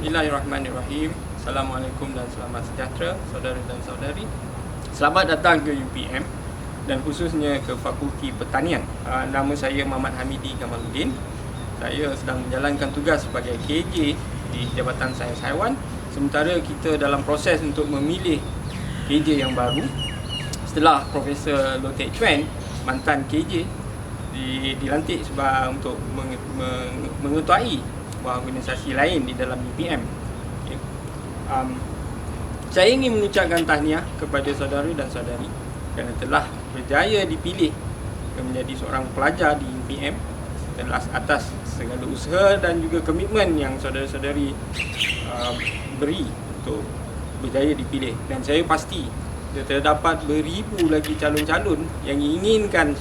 Bismillahirrahmanirrahim. Assalamualaikum dan selamat sejahtera saudara dan saudari. Selamat datang ke UPM dan khususnya ke Fakulti Pertanian. Nama saya Muhammad Hamidi Kamaluddin. Saya sedang menjalankan tugas sebagai KJ di Jabatan Sains Haiwan. Sementara kita dalam proses untuk memilih KJ yang baru setelah Profesor Loh Teck Chuan, mantan KJ, dilantik untuk mengetuai sebuah organisasi lain di dalam UPM. Okay. Saya ingin mengucapkan tahniah kepada saudara dan saudari kerana telah berjaya dipilih menjadi seorang pelajar di UPM atas segala usaha dan juga komitmen yang saudara-saudari beri untuk berjaya dipilih. Dan saya pasti terdapat beribu lagi calon-calon yang inginkan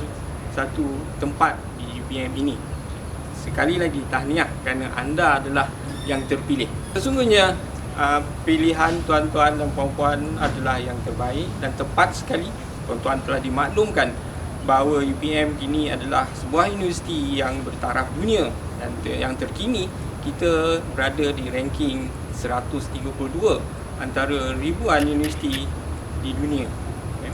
satu tempat di UPM ini. Sekali lagi tahniah kerana anda adalah yang terpilih. Sesungguhnya pilihan tuan-tuan dan puan-puan adalah yang terbaik dan tepat sekali. Tuan-tuan telah dimaklumkan bahawa UPM kini adalah sebuah universiti yang bertaraf dunia dan yang terkini kita berada di ranking 132 antara ribuan universiti di dunia.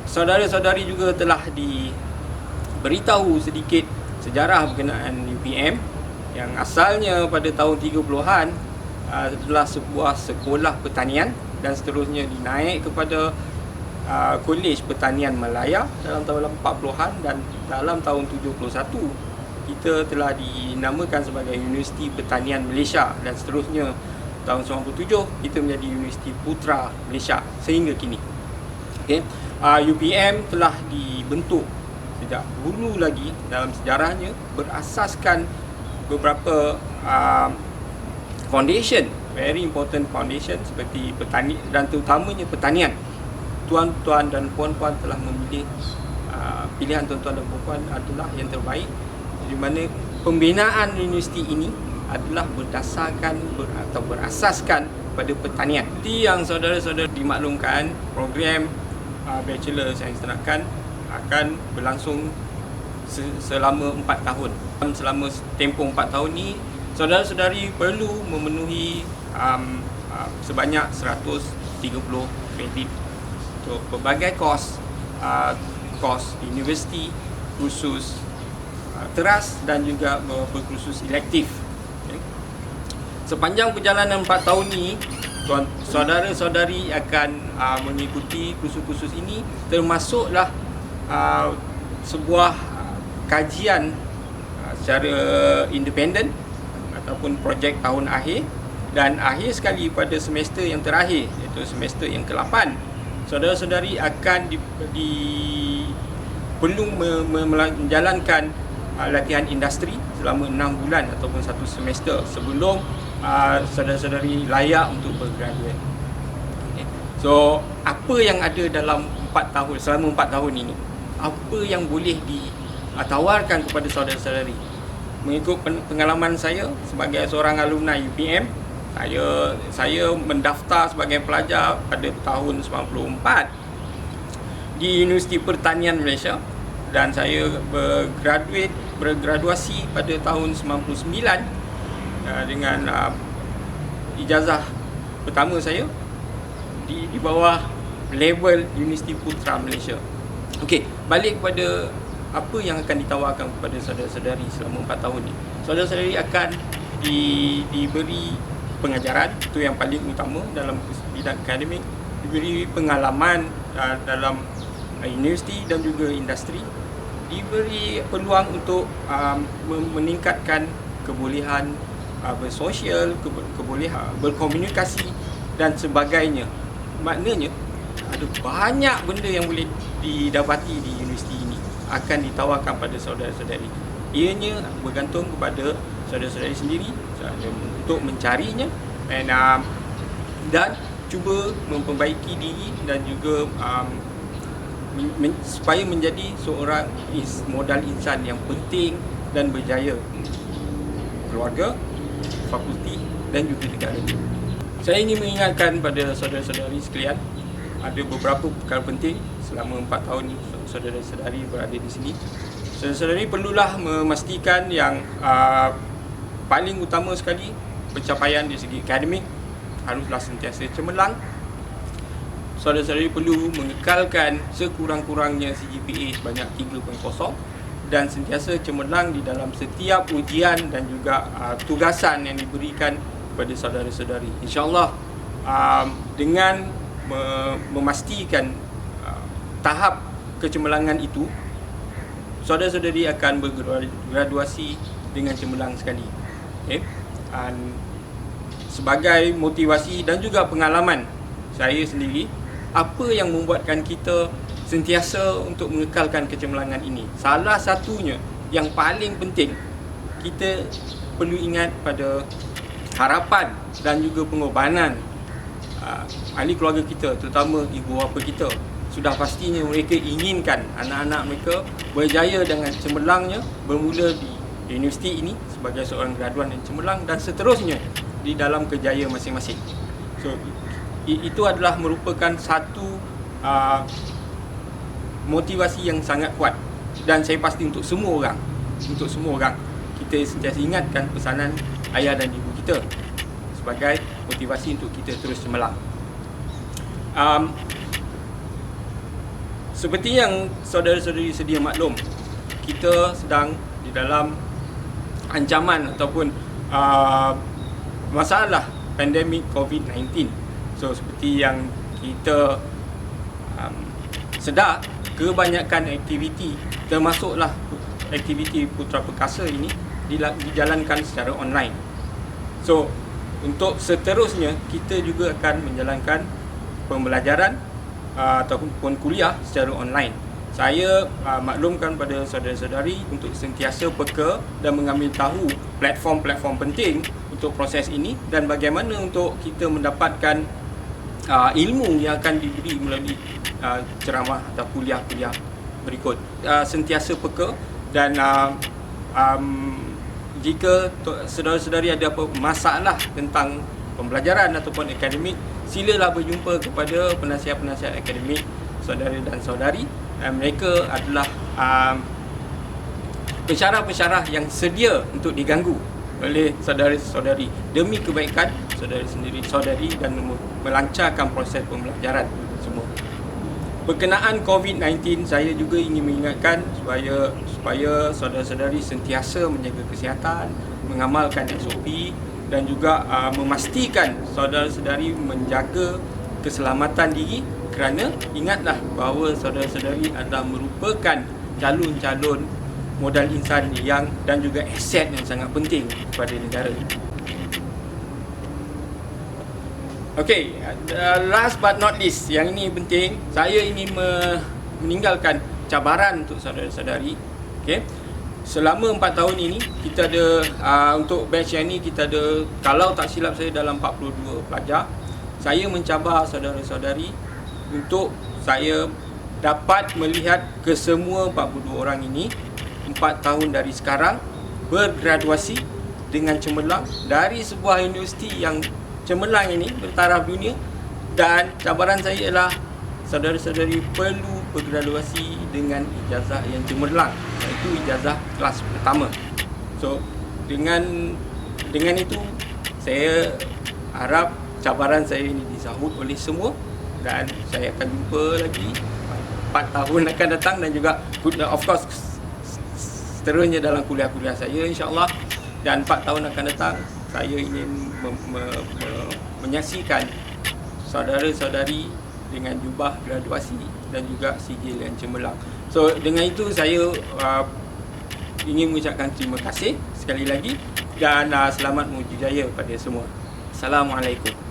Saudara-saudari juga telah diberitahu sedikit sejarah berkenaan UPM yang asalnya pada tahun 30-an adalah sebuah sekolah pertanian dan seterusnya dinaik kepada Kolej Pertanian Malaya dalam tahun 40-an dan dalam tahun 71 kita telah dinamakan sebagai Universiti Pertanian Malaysia dan seterusnya tahun 97 kita menjadi Universiti Putra Malaysia sehingga kini. Okay. UPM telah dibentuk sejak dulu lagi dalam sejarahnya berasaskan beberapa foundation, very important foundation seperti petani dan terutamanya pertanian. Tuan-tuan dan puan-puan telah memilih pilihan tuan-tuan dan puan-puan adalah yang terbaik, di mana pembinaan universiti ini adalah berdasarkan atau berasaskan pada pertanian. Seperti yang saudara-saudara dimaklumkan, program Bachelor Sains Ternakan akan berlangsung selama 4 tahun. Selama tempoh 4 tahun ni, saudara-saudari perlu memenuhi sebanyak 130 kredit untuk pelbagai kos universiti, kursus teras dan juga beberapa kursus elektif. Okay. Sepanjang perjalanan 4 tahun ni, saudara-saudari akan mengikuti kursus-kursus ini, termasuklah sebuah kajian secara independen ataupun projek tahun akhir dan akhir sekali pada semester yang terakhir iaitu semester yang ke-8 saudara-saudari akan perlu menjalankan latihan industri selama 6 bulan ataupun 1 semester sebelum saudara-saudari layak untuk bergraduate. Okay. So apa yang ada dalam 4 tahun selama 4 tahun ini, apa yang boleh ditawarkan kepada saudara-saudari? Mengikut pengalaman saya sebagai seorang alumni UPM, saya mendaftar sebagai pelajar pada tahun 94 di Universiti Pertanian Malaysia dan saya bergraduasi pada tahun 99 dengan ijazah pertama saya di bawah label Universiti Putra Malaysia. Okey, balik kepada apa yang akan ditawarkan kepada saudara-saudari selama 4 tahun ni. Saudara-saudari akan diberi pengajaran, itu yang paling utama dalam bidang akademik, diberi pengalaman dalam universiti dan juga industri, diberi peluang untuk meningkatkan kebolehan bersosial, kebolehan berkomunikasi dan sebagainya. Maknanya ada banyak benda yang boleh didapati di universiti ini akan ditawarkan pada saudara-saudari. Ianya bergantung kepada saudara-saudari sendiri untuk mencarinya dan cuba memperbaiki diri dan juga supaya menjadi seorang modal insan yang penting dan berjaya keluarga, fakulti dan juga negara. Saya ingin mengingatkan pada saudara-saudari sekalian, ada beberapa perkara penting selama 4 tahun ini saudara-saudari berada di sini. Saudara-saudari perlulah memastikan yang paling utama sekali pencapaian dari segi akademik haruslah sentiasa cemerlang. Saudara-saudari perlu mengekalkan sekurang-kurangnya CGPA sebanyak 3.0 dan sentiasa cemerlang di dalam setiap ujian dan juga tugasan yang diberikan kepada saudara-saudari. InsyaAllah dengan memastikan tahap kecemerlangan itu, saudara-saudari akan bergraduasi dengan cemerlang sekali. Okay? Sebagai motivasi dan juga pengalaman saya sendiri, apa yang membuatkan kita sentiasa untuk mengekalkan kecemerlangan ini? Salah satunya yang paling penting, kita perlu ingat pada harapan dan juga pengorbanan ahli keluarga kita, terutama ibu bapa kita. Sudah pastinya mereka inginkan anak-anak mereka berjaya dengan cemerlangnya, bermula di universiti ini sebagai seorang graduan yang cemerlang dan seterusnya di dalam kerjaya masing-masing. So itu adalah merupakan satu motivasi yang sangat kuat, dan saya pasti untuk semua orang kita sentiasa ingatkan pesanan ayah dan ibu kita sebagai motivasi untuk kita terus cemerlang. Seperti yang saudara-saudari sedia maklum, kita sedang di dalam ancaman ataupun masalah pandemik COVID-19. So seperti yang kita sedar, kebanyakan aktiviti, termasuklah aktiviti Putra Perkasa ini dijalankan secara online. So untuk seterusnya kita juga akan menjalankan pembelajaran ataupun kuliah secara online. Saya maklumkan pada saudara-saudari untuk sentiasa peka dan mengambil tahu platform-platform penting untuk proses ini dan bagaimana untuk kita mendapatkan ilmu yang akan diberi melalui ceramah atau kuliah-kuliah berikut. Sentiasa peka dan jika saudara-saudari ada apa masalah tentang pembelajaran ataupun akademik, silalah berjumpa kepada penasihat-penasihat akademik saudara dan saudari. Mereka adalah pensyarah-pensyarah yang sedia untuk diganggu oleh saudara-saudari demi kebaikan saudari sendiri, saudari, dan melancarkan proses pembelajaran semua. Berkenaan COVID-19, saya juga ingin mengingatkan supaya saudara-saudari sentiasa menjaga kesihatan, mengamalkan SOP dan juga memastikan saudara-saudari menjaga keselamatan diri, kerana ingatlah bahawa saudara-saudari adalah merupakan calon-calon modal insan yang dan juga aset yang sangat penting kepada negara. Okay, last but not least, yang ini penting, saya ingin meninggalkan cabaran untuk saudara-saudari. Okay, selama 4 tahun ini kita ada untuk batch yang ini kita ada, kalau tak silap saya, dalam 42 pelajar. Saya mencabar saudara-saudari untuk saya dapat melihat kesemua 42 orang ini 4 tahun dari sekarang bergraduasi dengan cemerlang dari sebuah universiti yang cemerlang ini bertaraf dunia. Dan cabaran saya ialah saudara-saudari perlu bergraduasi dengan ijazah yang cemerlang, iaitu ijazah kelas pertama. So dengan itu saya harap cabaran saya ini disahut oleh semua, dan saya akan jumpa lagi 4 tahun akan datang dan juga of course seterusnya dalam kuliah-kuliah saya insya-Allah. Dan 4 tahun akan datang saya ingin menyaksikan saudara-saudari dengan jubah graduasi dan juga sijil yang cemerlang. So dengan itu saya ingin mengucapkan terima kasih sekali lagi dan selamat menguji jaya pada semua. Assalamualaikum.